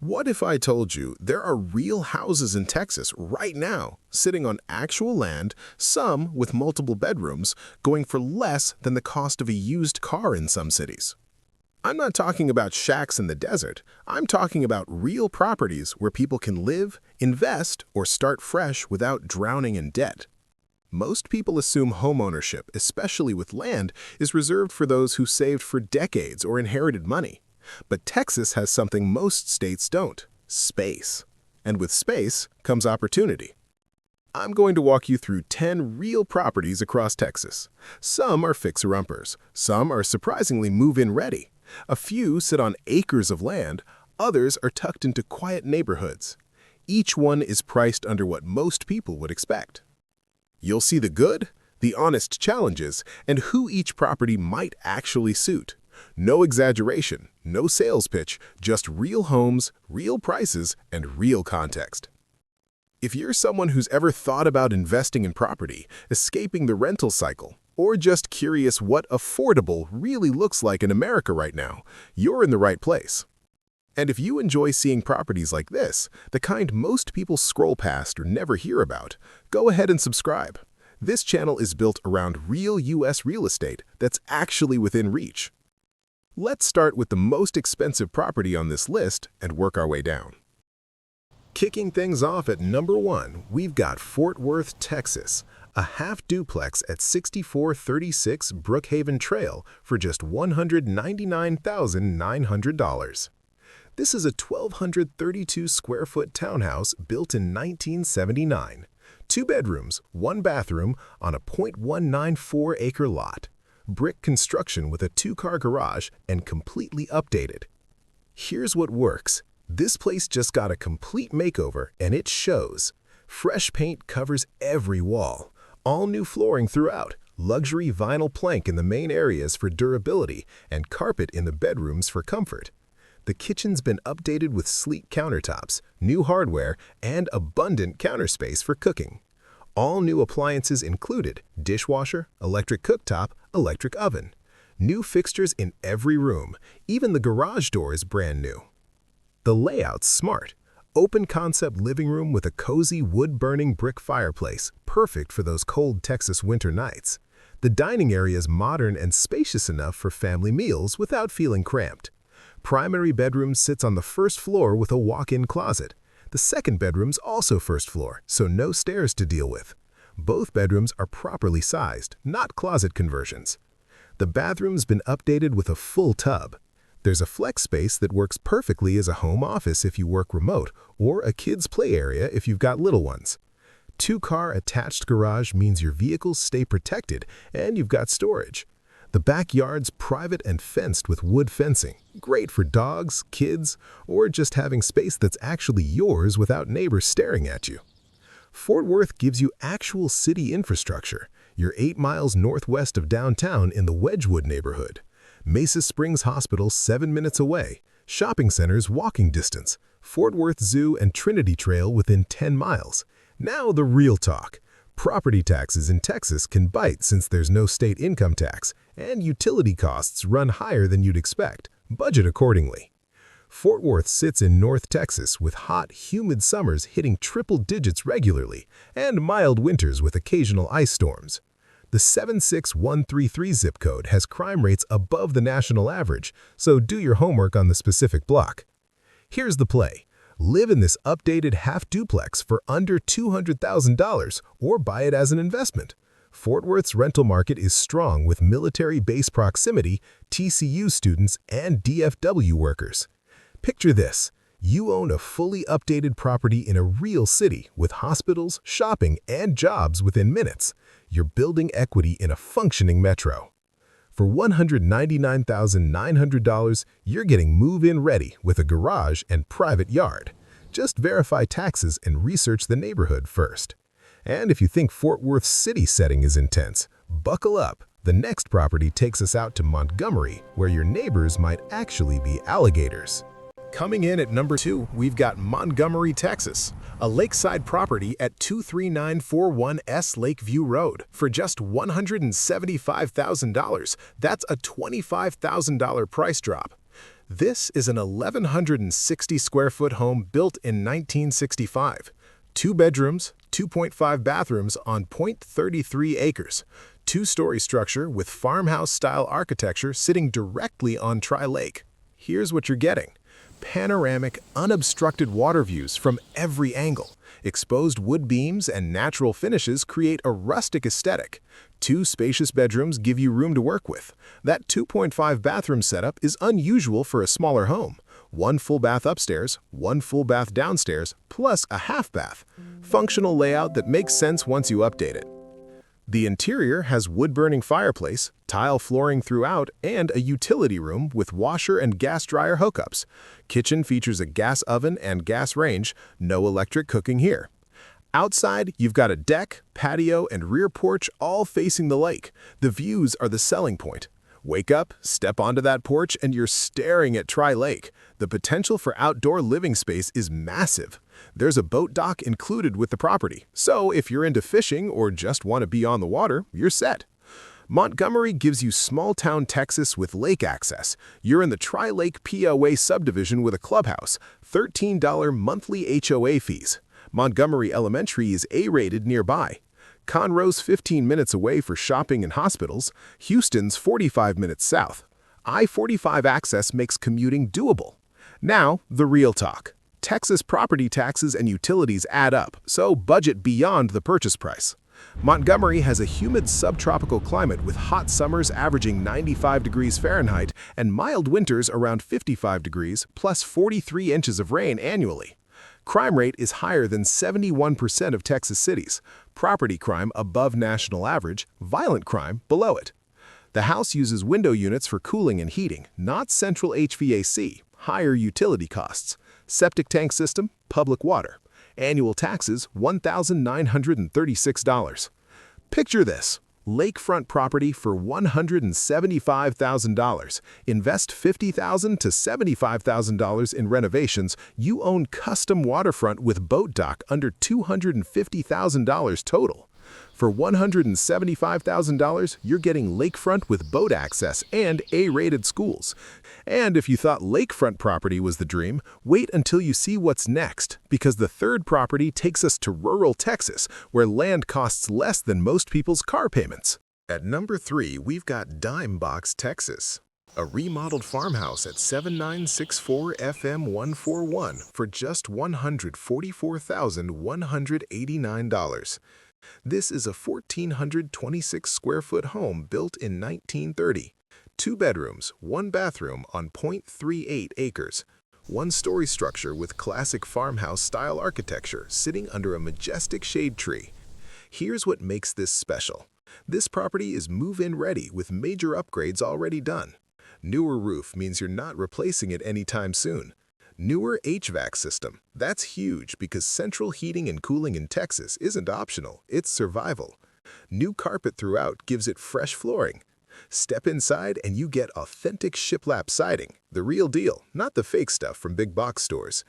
What if I told you there are real houses in Texas right now, sitting on actual land, some with multiple bedrooms, going for less than the cost of a used car in some cities? I'm not talking about shacks in the desert. I'm talking about real properties where people can live, invest, or start fresh without drowning in debt. Most people assume homeownership, especially with land, is reserved for those who saved for decades or inherited money. But Texas has something most states don't: space. And with space comes opportunity. I'm going to walk you through 10 real properties across Texas. Some are fixer-uppers, some are surprisingly move-in ready. A few sit on acres of land, others are tucked into quiet neighborhoods. Each one is priced under what most people would expect. You'll see the good, the honest challenges, and who each property might actually suit. No exaggeration, no sales pitch, just real homes, real prices, and real context. If you're someone who's ever thought about investing in property, escaping the rental cycle, or just curious what affordable really looks like in America right now, you're in the right place. And if you enjoy seeing properties like this, the kind most people scroll past or never hear about, go ahead and subscribe. This channel is built around real U.S. real estate that's actually within reach. Let's start with the most expensive property on this list and work our way down. Kicking things off at number 1, we've got Fort Worth, Texas, a half-duplex at 6436 Brookhaven Trail for just $199,900. This is a 1,232-square-foot townhouse built in 1979. 2 bedrooms, 1 bathroom on a 0.194-acre lot. Brick construction with a 2-car garage and completely updated. Here's what works. This place just got a complete makeover and it shows. Fresh paint covers every wall. All new flooring throughout. Luxury vinyl plank in the main areas for durability and carpet in the bedrooms for comfort. The kitchen's been updated with sleek countertops, new hardware, and abundant counter space for cooking. All new appliances included: dishwasher, electric cooktop, electric oven. New fixtures in every room, even the garage door is brand new. The layout's smart. Open concept living room with a cozy wood-burning brick fireplace, perfect for those cold Texas winter nights. The dining area is modern and spacious enough for family meals without feeling cramped. Primary bedroom sits on the first floor with a walk-in closet. The second bedroom's also first floor, so no stairs to deal with. Both bedrooms are properly sized, not closet conversions. The bathroom's been updated with a full tub. There's a flex space that works perfectly as a home office if you work remote, or a kid's play area if you've got little ones. 2-car attached garage means your vehicles stay protected and you've got storage. The backyard's private and fenced with wood fencing, great for dogs, kids, or just having space that's actually yours without neighbors staring at you. Fort Worth gives you actual city infrastructure. You're 8 miles northwest of downtown in the Wedgwood neighborhood. Mesa Springs Hospital 7 minutes away. Shopping centers walking distance. Fort Worth Zoo and Trinity Trail within 10 miles. Now the real talk. Property taxes in Texas can bite since there's no state income tax, and utility costs run higher than you'd expect. Budget accordingly. Fort Worth sits in North Texas with hot, humid summers hitting triple digits regularly, and mild winters with occasional ice storms. The 76133 zip code has crime rates above the national average, so do your homework on the specific block. Here's the play. Live in this updated half-duplex for under $200,000 or buy it as an investment. Fort Worth's rental market is strong with military base proximity, TCU students, and DFW workers. Picture this. You own a fully updated property in a real city with hospitals, shopping, and jobs within minutes. You're building equity in a functioning metro. For $199,900, you're getting move-in ready with a garage and private yard. Just verify taxes and research the neighborhood first. And if you think Fort Worth's city setting is intense, buckle up. The next property takes us out to Montgomery, where your neighbors might actually be alligators. Coming in at number 2, we've got Montgomery, Texas, a lakeside property at 23941 S Lakeview Road for just $175,000. That's a $25,000 price drop. This is an 1,160 square foot home built in 1965. 2 bedrooms, 2.5 bathrooms on .33 acres. 2-story structure with farmhouse-style architecture sitting directly on Tri-Lake. Here's what you're getting. Panoramic, unobstructed water views from every angle. Exposed wood beams and natural finishes create a rustic aesthetic. 2 spacious bedrooms give you room to work with. That 2.5 bathroom setup is unusual for a smaller home. 1 full bath upstairs, 1 full bath downstairs, plus a half bath. Functional layout that makes sense once you update it. The interior has wood-burning fireplace, tile flooring throughout, and a utility room with washer and gas dryer hookups. Kitchen features a gas oven and gas range, no electric cooking here. Outside, you've got a deck, patio, and rear porch all facing the lake. The views are the selling point. Wake up, step onto that porch, and you're staring at Tri-Lake. The potential for outdoor living space is massive. There's a boat dock included with the property, so if you're into fishing or just want to be on the water, you're set. Montgomery gives you small-town Texas with lake access. You're in the Tri-Lake POA subdivision with a clubhouse, $13 monthly HOA fees. Montgomery Elementary is A-rated nearby. Conroe's 15 minutes away for shopping and hospitals. Houston's 45 minutes south. I-45 access makes commuting doable. Now, the real talk. Texas property taxes and utilities add up, so budget beyond the purchase price. Montgomery has a humid subtropical climate with hot summers averaging 95 degrees Fahrenheit and mild winters around 55 degrees plus 43 inches of rain annually. Crime rate is higher than 71% of Texas cities. Property crime above national average, violent crime below it. The house uses window units for cooling and heating, not central HVAC, higher utility costs. Septic tank system, public water. Annual taxes, $1,936. Picture this. Lakefront property for $175,000. Invest $50,000 to $75,000 in renovations. You own custom waterfront with boat dock under $250,000 total. For $175,000, you're getting lakefront with boat access and A-rated schools. And if you thought lakefront property was the dream, wait until you see what's next, because the third property takes us to rural Texas, where land costs less than most people's car payments. At number 3, we've got Dime Box, Texas. A remodeled farmhouse at 7964 FM 141 for just $144,189. This is a 1,426 square foot home built in 1930. 2 bedrooms, 1 bathroom on .38 acres. 1-story structure with classic farmhouse-style architecture sitting under a majestic shade tree. Here's what makes this special. This property is move-in ready with major upgrades already done. Newer roof means you're not replacing it anytime soon. Newer HVAC system. That's huge because central heating and cooling in Texas isn't optional, it's survival. New carpet throughout gives it fresh flooring. Step inside and you get authentic shiplap siding, the real deal, not the fake stuff from big box stores.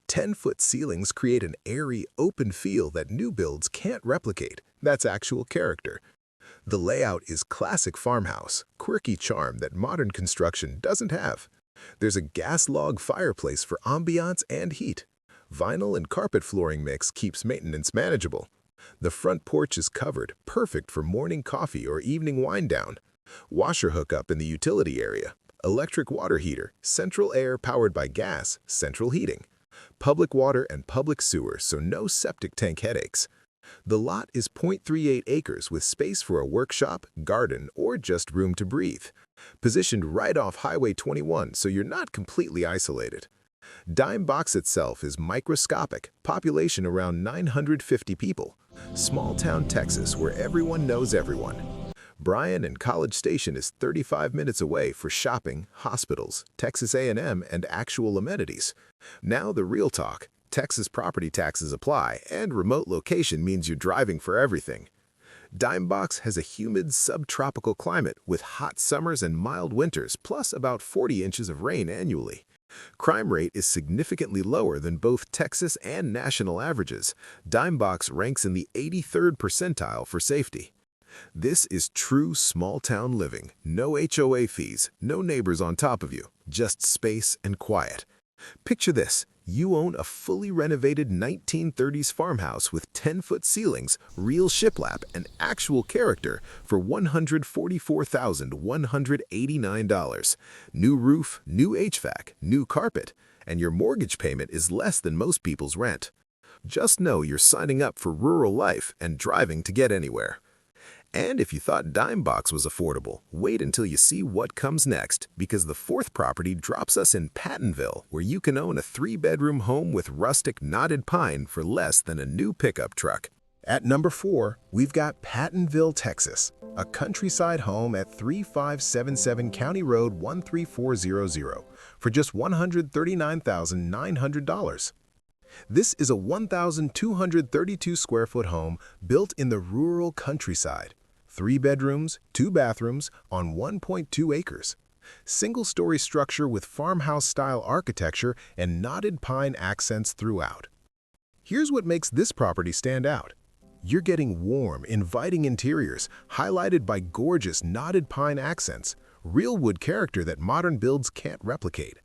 10-foot ceilings create an airy, open feel that new builds can't replicate. That's actual character. The layout is classic farmhouse, quirky charm that modern construction doesn't have. There's a gas log fireplace for ambiance and heat. Vinyl and carpet flooring mix keeps maintenance manageable. The front porch is covered, perfect for morning coffee or evening wind down. Washer hookup in the utility area. Electric water heater, central air powered by gas, central heating. Public water and public sewer, so no septic tank headaches. The lot is .38 acres with space for a workshop, garden, or just room to breathe. Positioned right off Highway 21, so you're not completely isolated. Dime Box itself is microscopic, population around 950 people. Small town Texas where everyone knows everyone. Bryan and College Station is 35 minutes away for shopping, hospitals, Texas A&M, and actual amenities. Now the real talk. Texas property taxes apply, and remote location means you're driving for everything. Dime Box has a humid subtropical climate with hot summers and mild winters, plus about 40 inches of rain annually. Crime rate is significantly lower than both Texas and national averages. Dime Box ranks in the 83rd percentile for safety. This is true small-town living. No HOA fees, no neighbors on top of you, just space and quiet. Picture this. You own a fully renovated 1930s farmhouse with 10-foot ceilings, real shiplap, and actual character for $144,189. New roof, new HVAC, new carpet, and your mortgage payment is less than most people's rent. Just know you're signing up for rural life and driving to get anywhere. And if you thought Dime Box was affordable, wait until you see what comes next, because the fourth property drops us in Pattonville, where you can own a 3-bedroom home with rustic knotted pine for less than a new pickup truck. At number 4, we've got Pattonville, Texas, a countryside home at 3577 County Road 13400 for just $139,900. This is a 1,232 square foot home built in the rural countryside. 3 bedrooms, 2 bathrooms on 1.2 acres. Single-story structure with farmhouse-style architecture and knotted pine accents throughout. Here's what makes this property stand out. You're getting warm, inviting interiors, highlighted by gorgeous knotted pine accents, real wood character that modern builds can't replicate.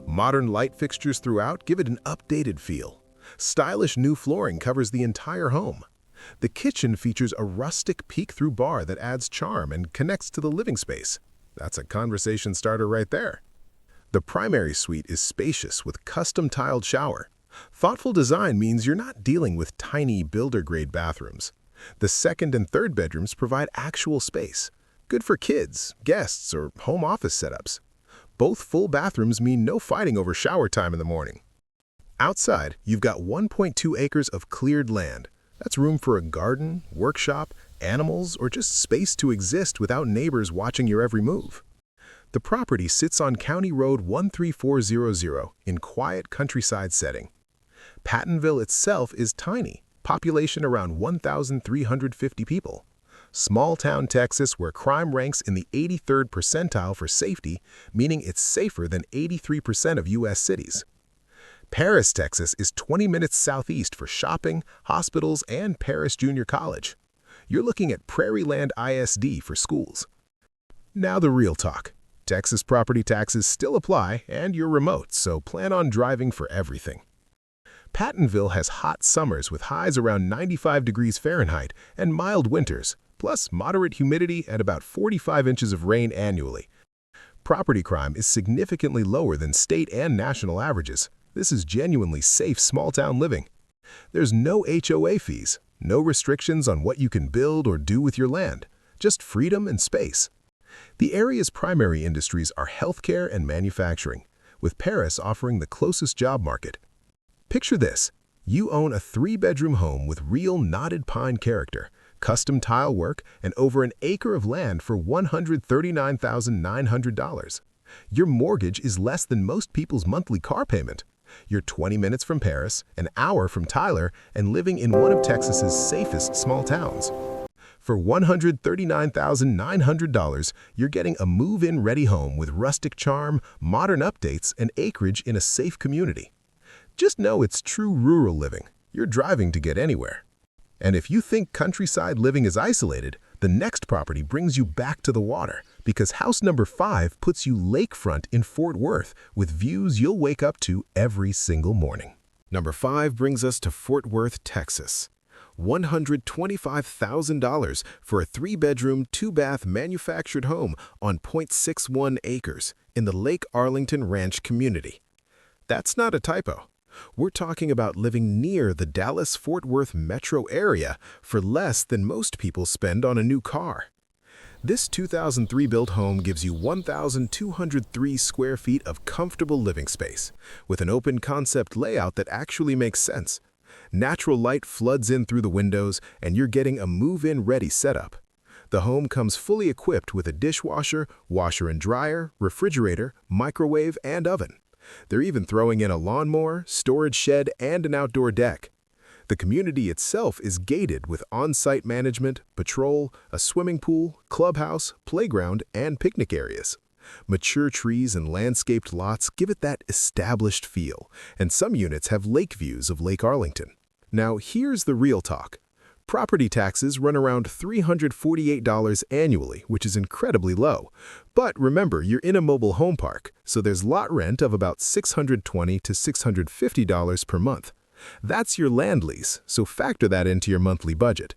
Modern light fixtures throughout give it an updated feel. Stylish new flooring covers the entire home. The kitchen features a rustic peek-through bar that adds charm and connects to the living space. That's a conversation starter right there. The primary suite is spacious with custom-tiled shower. Thoughtful design means you're not dealing with tiny builder-grade bathrooms. The second and third bedrooms provide actual space, good for kids, guests, or home office setups. Both full bathrooms mean no fighting over shower time in the morning. Outside, you've got 1.2 acres of cleared land. That's room for a garden, workshop, animals, or just space to exist without neighbors watching your every move. The property sits on County Road 13400 in quiet countryside setting. Pattonville itself is tiny, population around 1,350 people. Small-town Texas where crime ranks in the 83rd percentile for safety, meaning it's safer than 83% of U.S. cities. Paris, Texas is 20 minutes southeast for shopping, hospitals, and Paris Junior College. You're looking at Prairieland ISD for schools. Now the real talk. Texas property taxes still apply, and you're remote, so plan on driving for everything. Pattonville has hot summers with highs around 95 degrees Fahrenheit and mild winters, plus moderate humidity and about 45 inches of rain annually. Property crime is significantly lower than state and national averages. This is genuinely safe small-town living. There's no HOA fees, no restrictions on what you can build or do with your land, just freedom and space. The area's primary industries are healthcare and manufacturing, with Paris offering the closest job market. Picture this. You own a 3-bedroom home with real knotted pine character, custom tile work, and over an acre of land for $139,900. Your mortgage is less than most people's monthly car payment. You're 20 minutes from Paris, an hour from Tyler, and living in one of Texas's safest small towns. For $139,900, you're getting a move-in ready home with rustic charm, modern updates, and acreage in a safe community. Just know it's true rural living. You're driving to get anywhere. And if you think countryside living is isolated, the next property brings you back to the water, because house number 5 puts you lakefront in Fort Worth with views you'll wake up to every single morning. Number 5 brings us to Fort Worth, Texas. $125,000 for a 3-bedroom, 2-bath manufactured home on 0.61 acres in the Lake Arlington Ranch community. That's not a typo. We're talking about living near the Dallas-Fort Worth metro area for less than most people spend on a new car. This 2003-built home gives you 1,203 square feet of comfortable living space, with an open-concept layout that actually makes sense. Natural light floods in through the windows, and you're getting a move-in ready setup. The home comes fully equipped with a dishwasher, washer and dryer, refrigerator, microwave, and oven. They're even throwing in a lawnmower, storage shed, and an outdoor deck. The community itself is gated with on-site management, patrol, a swimming pool, clubhouse, playground, and picnic areas. Mature trees and landscaped lots give it that established feel, and some units have lake views of Lake Arlington. Now, here's the real talk. Property taxes run around $348 annually, which is incredibly low. But remember, you're in a mobile home park, so there's lot rent of about $620 to $650 per month. That's your land lease, so factor that into your monthly budget.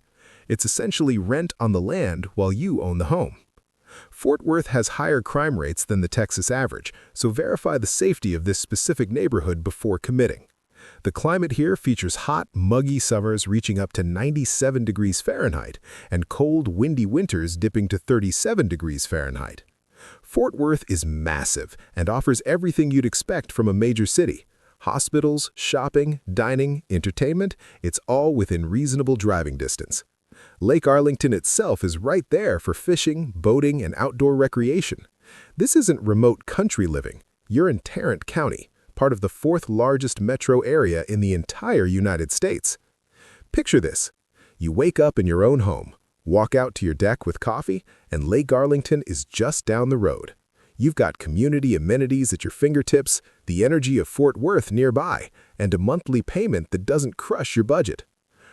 It's essentially rent on the land while you own the home. Fort Worth has higher crime rates than the Texas average, so verify the safety of this specific neighborhood before committing. The climate here features hot, muggy summers reaching up to 97 degrees Fahrenheit and cold, windy winters dipping to 37 degrees Fahrenheit. Fort Worth is massive and offers everything you'd expect from a major city. Hospitals, shopping, dining, entertainment, it's all within reasonable driving distance. Lake Arlington itself is right there for fishing, boating, and outdoor recreation. This isn't remote country living. You're in Tarrant County, part of the fourth largest metro area in the entire United States. Picture this. You wake up in your own home, walk out to your deck with coffee, and Lake Arlington is just down the road. You've got community amenities at your fingertips, the energy of Fort Worth nearby, and a monthly payment that doesn't crush your budget.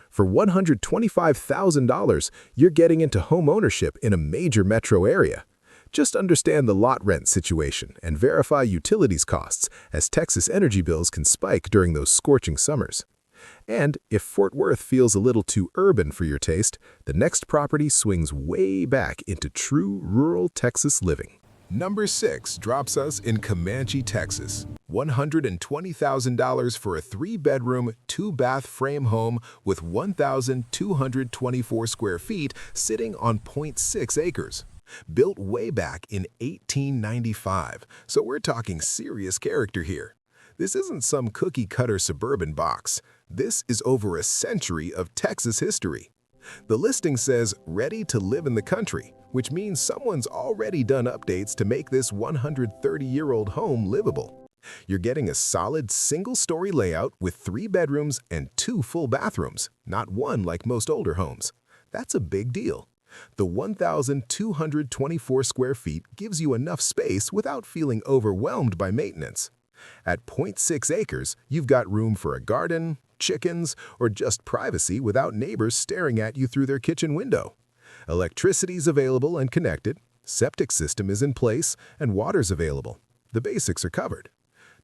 For $125,000, you're getting into home ownership in a major metro area. Just understand the lot rent situation and verify utilities costs, as Texas energy bills can spike during those scorching summers. And if Fort Worth feels a little too urban for your taste, the next property swings way back into true rural Texas living. Number 6 drops us in Comanche, Texas. $120,000 for a 3-bedroom, 2-bath frame home with 1,224 square feet sitting on 0.6 acres. Built way back in 1895, so we're talking serious character here. This isn't some cookie-cutter suburban box. This is over a century of Texas history. The listing says, "Ready to live in the country," which means someone's already done updates to make this 130-year-old home livable. You're getting a solid single-story layout with 3 bedrooms and 2 full bathrooms, not one like most older homes. That's a big deal. The 1,224 square feet gives you enough space without feeling overwhelmed by maintenance. At 0.6 acres, you've got room for a garden, chickens, or just privacy without neighbors staring at you through their kitchen window. Electricity's available and connected, septic system is in place, and water's available. The basics are covered.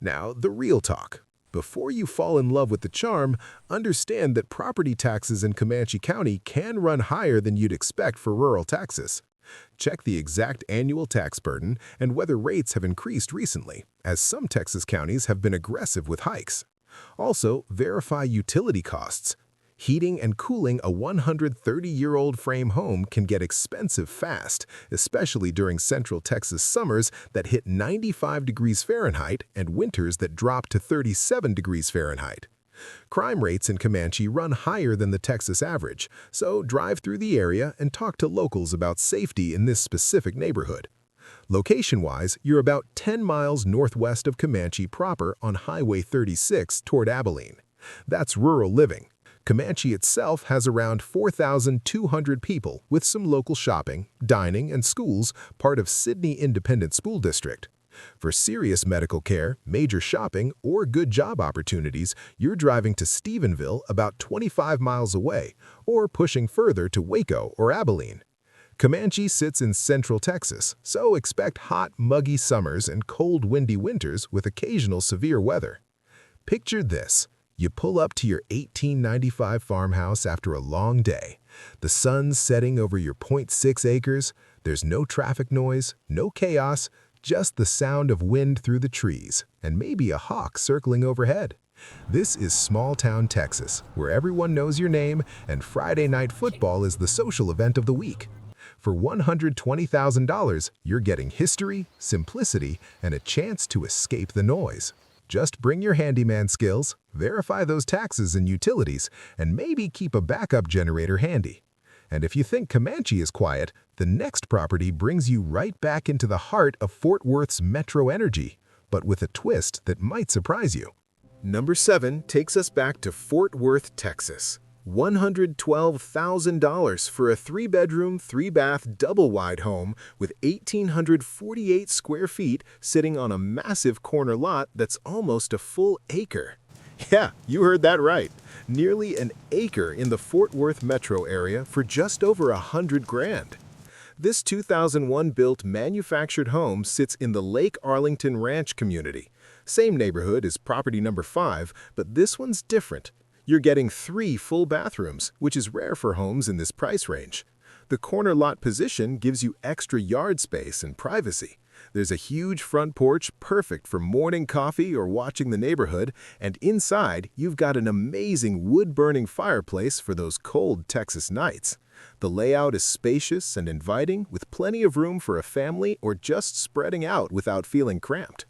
Now, the real talk. Before you fall in love with the charm, understand that property taxes in Comanche County can run higher than you'd expect for rural Texas. Check the exact annual tax burden and whether rates have increased recently, as some Texas counties have been aggressive with hikes. Also, verify utility costs. Heating and cooling a 130-year-old frame home can get expensive fast, especially during Central Texas summers that hit 95 degrees Fahrenheit and winters that drop to 37 degrees Fahrenheit. Crime rates in Comanche run higher than the Texas average, so drive through the area and talk to locals about safety in this specific neighborhood. Location-wise, you're about 10 miles northwest of Comanche proper on Highway 36 toward Abilene. That's rural living. Comanche itself has around 4,200 people with some local shopping, dining, and schools, part of Sidney Independent School District. For serious medical care, major shopping, or good job opportunities, you're driving to Stephenville about 25 miles away, or pushing further to Waco or Abilene. Comanche sits in central Texas, so expect hot, muggy summers and cold, windy winters with occasional severe weather. Picture this. You pull up to your 1895 farmhouse after a long day. The sun's setting over your 0.6 acres. There's no traffic noise, no chaos, just the sound of wind through the trees, and maybe a hawk circling overhead. This is small-town Texas, where everyone knows your name and Friday night football is the social event of the week. For $120,000, you're getting history, simplicity, and a chance to escape the noise. Just bring your handyman skills, verify those taxes and utilities, and maybe keep a backup generator handy. And if you think Comanche is quiet, the next property brings you right back into the heart of Fort Worth's metro energy, but with a twist that might surprise you. Number 7 takes us back to Fort Worth, Texas. $112,000 for a 3-bedroom, 3-bath, double-wide home with 1,848 square feet sitting on a massive corner lot that's almost a full acre. Yeah, you heard that right. Nearly an acre in the Fort Worth metro area for just over $100,000. This 2001 built manufactured home sits in the Lake Arlington Ranch community. Same neighborhood as property number 5, but this one's different. You're getting 3 full bathrooms, which is rare for homes in this price range. The corner lot position gives you extra yard space and privacy. There's a huge front porch perfect for morning coffee or watching the neighborhood, and inside you've got an amazing wood-burning fireplace for those cold Texas nights. The layout is spacious and inviting, with plenty of room for a family or just spreading out without feeling cramped.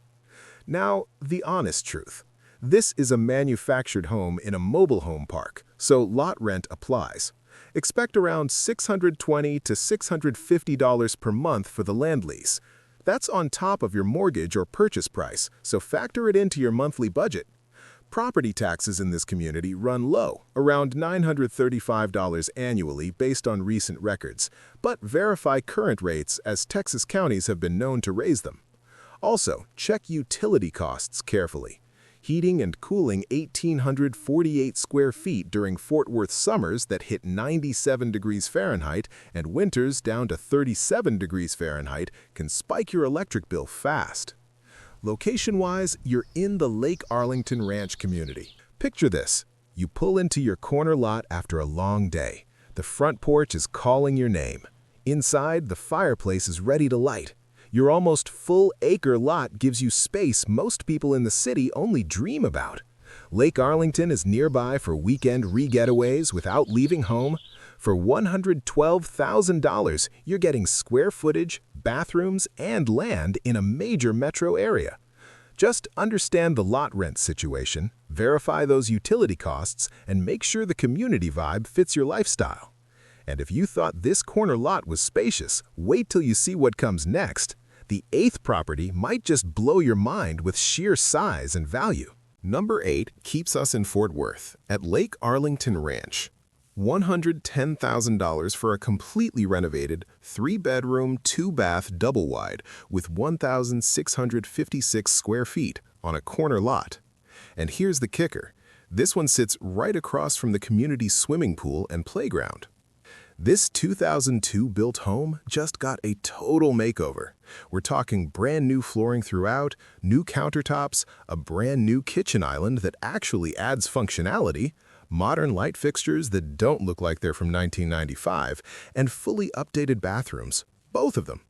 Now, the honest truth. This is a manufactured home in a mobile home park, so lot rent applies. Expect around $620 to $650 per month for the land lease. That's on top of your mortgage or purchase price, so factor it into your monthly budget. Property taxes in this community run low, around $935 annually based on recent records, but verify current rates as Texas counties have been known to raise them. Also, check utility costs carefully. Heating and cooling 1,848 square feet during Fort Worth summers that hit 97 degrees Fahrenheit and winters down to 37 degrees Fahrenheit can spike your electric bill fast. Location-wise, you're in the Lake Arlington Ranch community. Picture this. You pull into your corner lot after a long day. The front porch is calling your name. Inside, the fireplace is ready to light. Your almost full acre lot gives you space most people in the city only dream about. Lake Arlington is nearby for weekend re-getaways without leaving home. For $112,000, you're getting square footage, bathrooms, and land in a major metro area. Just understand the lot rent situation, verify those utility costs, and make sure the community vibe fits your lifestyle. And if you thought this corner lot was spacious, wait till you see what comes next. The 8th property might just blow your mind with sheer size and value. Number 8 keeps us in Fort Worth at Lake Arlington Ranch. $110,000 for a completely renovated 3-bedroom, 2-bath double-wide with 1,656 square feet on a corner lot. And here's the kicker. This one sits right across from the community swimming pool and playground. This 2002 built home just got a total makeover. We're talking brand new flooring throughout, new countertops, a brand new kitchen island that actually adds functionality, modern light fixtures that don't look like they're from 1995, and fully updated bathrooms, both of them.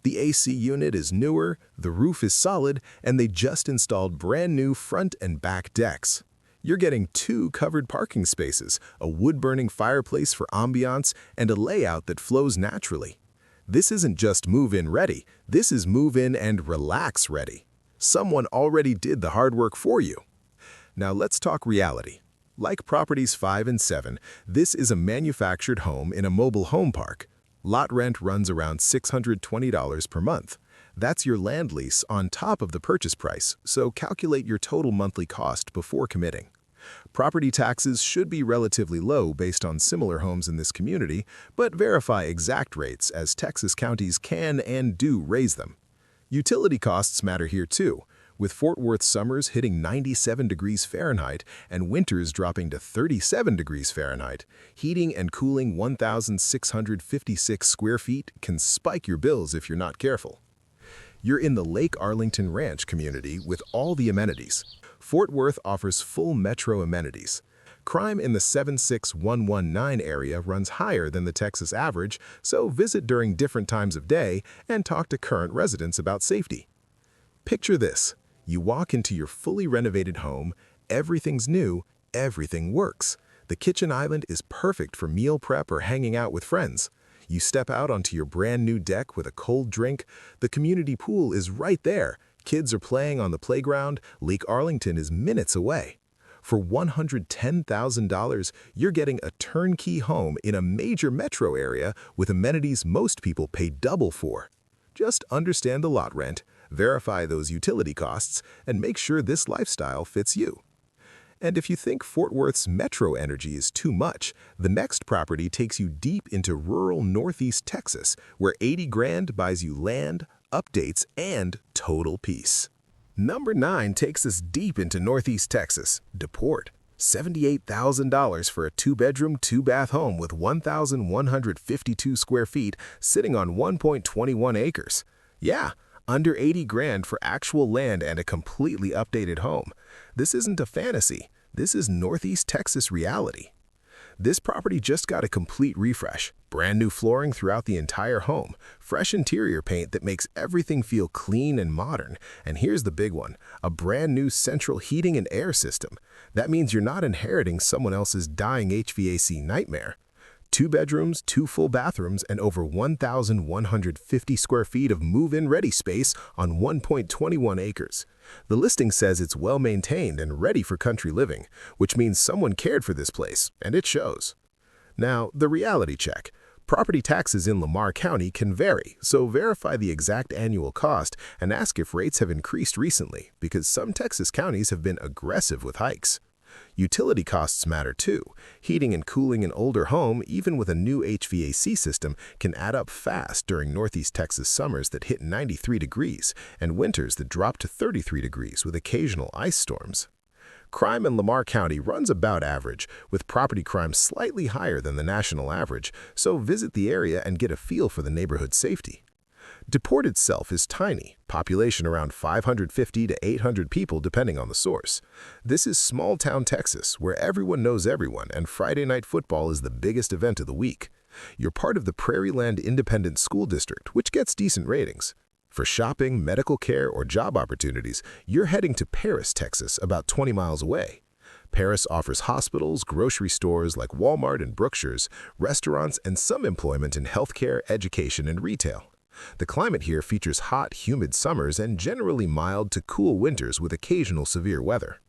The AC unit is newer, the roof is solid, and they just installed brand new front and back decks. You're getting 2 covered parking spaces, a wood-burning fireplace for ambiance, and a layout that flows naturally. This isn't just move-in ready, this is move-in and relax ready. Someone already did the hard work for you. Now let's talk reality. Like properties 5 and 7, this is a manufactured home in a mobile home park. Lot rent runs around $620 per month. That's your land lease on top of the purchase price, so calculate your total monthly cost before committing. Property taxes should be relatively low based on similar homes in this community, but verify exact rates as Texas counties can and do raise them. Utility costs matter here too, with Fort Worth summers hitting 97 degrees Fahrenheit and winters dropping to 37 degrees Fahrenheit. Heating and cooling 1,656 square feet can spike your bills if you're not careful. You're in the Lake Arlington Ranch community with all the amenities. Fort Worth offers full metro amenities. Crime in the 76119 area runs higher than the Texas average, so visit during different times of day and talk to current residents about safety. Picture this. You walk into your fully renovated home, everything's new, everything works. The kitchen island is perfect for meal prep or hanging out with friends. You step out onto your brand new deck with a cold drink. The community pool is right there. Kids are playing on the playground. Lake Arlington is minutes away. For $110,000, you're getting a turnkey home in a major metro area with amenities most people pay double for. Just understand the lot rent, verify those utility costs, and make sure this lifestyle fits you. And if you think Fort Worth's metro energy is too much, the next property takes you deep into rural Northeast Texas, where $80,000 buys you land, updates, and total peace. Number 9 takes us deep into Northeast Texas, Deport. $78,000 for a two-bedroom, two-bath home with 1,152 square feet sitting on 1.21 acres. Yeah, under 80 grand for actual land and a completely updated home. This isn't a fantasy. This is Northeast Texas reality. This property just got a complete refresh, brand new flooring throughout the entire home, fresh interior paint that makes everything feel clean and modern, and here's the big one, a brand new central heating and air system. That means you're not inheriting someone else's dying HVAC nightmare. 2 bedrooms, 2 full bathrooms, and over 1,150 square feet of move-in ready space on 1.21 acres. The listing says it's well-maintained and ready for country living, which means someone cared for this place, and it shows. Now, the reality check. Property taxes in Lamar County can vary, so verify the exact annual cost and ask if rates have increased recently, because some Texas counties have been aggressive with hikes. Utility costs matter too. Heating and cooling an older home, even with a new HVAC system, can add up fast during Northeast Texas summers that hit 93 degrees and winters that drop to 33 degrees with occasional ice storms. Crime in Lamar County runs about average, with property crime slightly higher than the national average, so visit the area and get a feel for the neighborhood safety. Deport itself is tiny, population around 550 to 800 people depending on the source. This is small-town Texas, where everyone knows everyone and Friday night football is the biggest event of the week. You're part of the Prairieland Independent School District, which gets decent ratings. For shopping, medical care, or job opportunities, you're heading to Paris, Texas, about 20 miles away. Paris offers hospitals, grocery stores like Walmart and Brookshire's, restaurants, and some employment in healthcare, education, and retail. The climate here features hot, humid summers and generally mild to cool winters with occasional severe weather.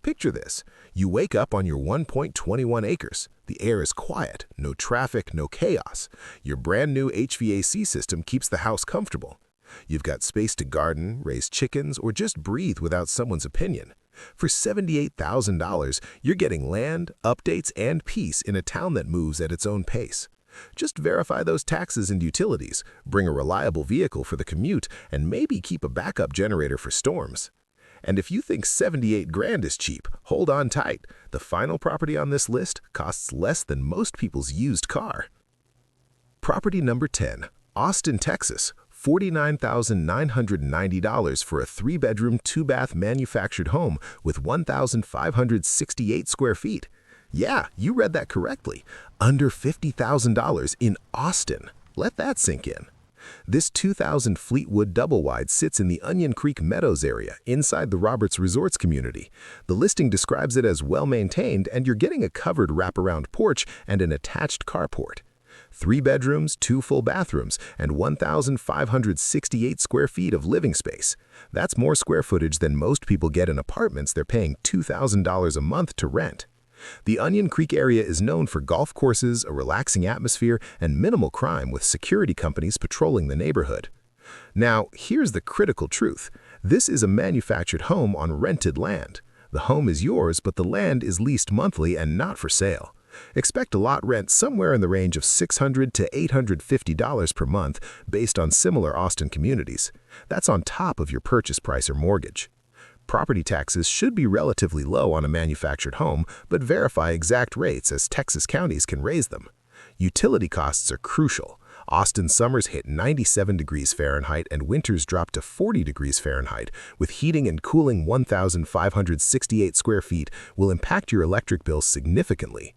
Picture this. You wake up on your 1.21 acres. The air is quiet, no traffic, no chaos. Your brand new HVAC system keeps the house comfortable. You've got space to garden, raise chickens, or just breathe without someone's opinion. For $78,000, you're getting land, updates, and peace in a town that moves at its own pace. Just verify those taxes and utilities, bring a reliable vehicle for the commute, and maybe keep a backup generator for storms. And if you think 78 grand is cheap, hold on tight. The final property on this list costs less than most people's used car. Property number 10, Austin, Texas, $49,990 for a 3-bedroom, 2-bath manufactured home with 1,568 square feet. Yeah, you read that correctly. Under $50,000 in Austin. Let that sink in. This 2,000 Fleetwood double-wide sits in the Onion Creek Meadows area inside the Roberts Resorts community. The listing describes it as well-maintained, and you're getting a covered wraparound porch and an attached carport. 3 bedrooms, 2 full bathrooms, and 1,568 square feet of living space. That's more square footage than most people get in apartments they're paying $2,000 a month to rent. The Onion Creek area is known for golf courses, a relaxing atmosphere, and minimal crime with security companies patrolling the neighborhood. Now, here's the critical truth. This is a manufactured home on rented land. The home is yours, but the land is leased monthly and not for sale. Expect a lot rent somewhere in the range of $600 to $850 per month based on similar Austin communities. That's on top of your purchase price or mortgage. Property taxes should be relatively low on a manufactured home, but verify exact rates as Texas counties can raise them. Utility costs are crucial. Austin summers hit 97 degrees Fahrenheit and winters drop to 40 degrees Fahrenheit, with heating and cooling 1,568 square feet will impact your electric bill significantly.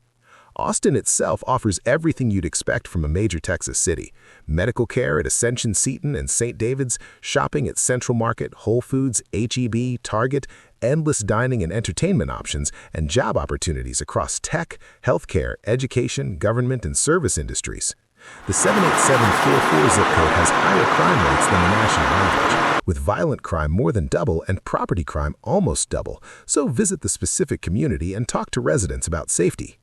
Austin itself offers everything you'd expect from a major Texas city. Medical care at Ascension Seton and St. David's, shopping at Central Market, Whole Foods, H-E-B, Target, endless dining and entertainment options, and job opportunities across tech, healthcare, education, government, and service industries. The 78744 zip code has higher crime rates than the national average, with violent crime more than double and property crime almost double, so visit the specific community and talk to residents about safety.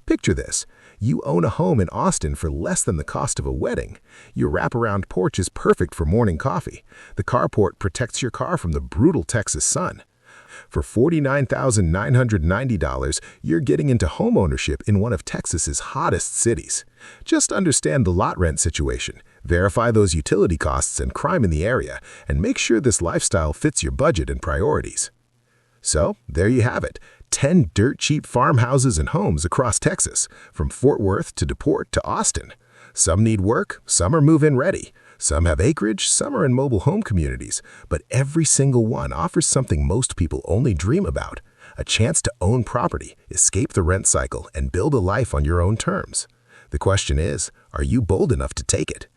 Picture this. You own a home in Austin for less than the cost of a wedding. Your wraparound porch is perfect for morning coffee. The carport protects your car from the brutal Texas sun. For $49,990, you're getting into homeownership in one of Texas's hottest cities. Just understand the lot rent situation, verify those utility costs and crime in the area, and make sure this lifestyle fits your budget and priorities. So, there you have it. 10 dirt-cheap farmhouses and homes across Texas, from Fort Worth to Deport to Austin. Some need work, some are move-in ready. Some have acreage, some are in mobile home communities, but every single one offers something most people only dream about: a chance to own property, escape the rent cycle, and build a life on your own terms. The question is, are you bold enough to take it?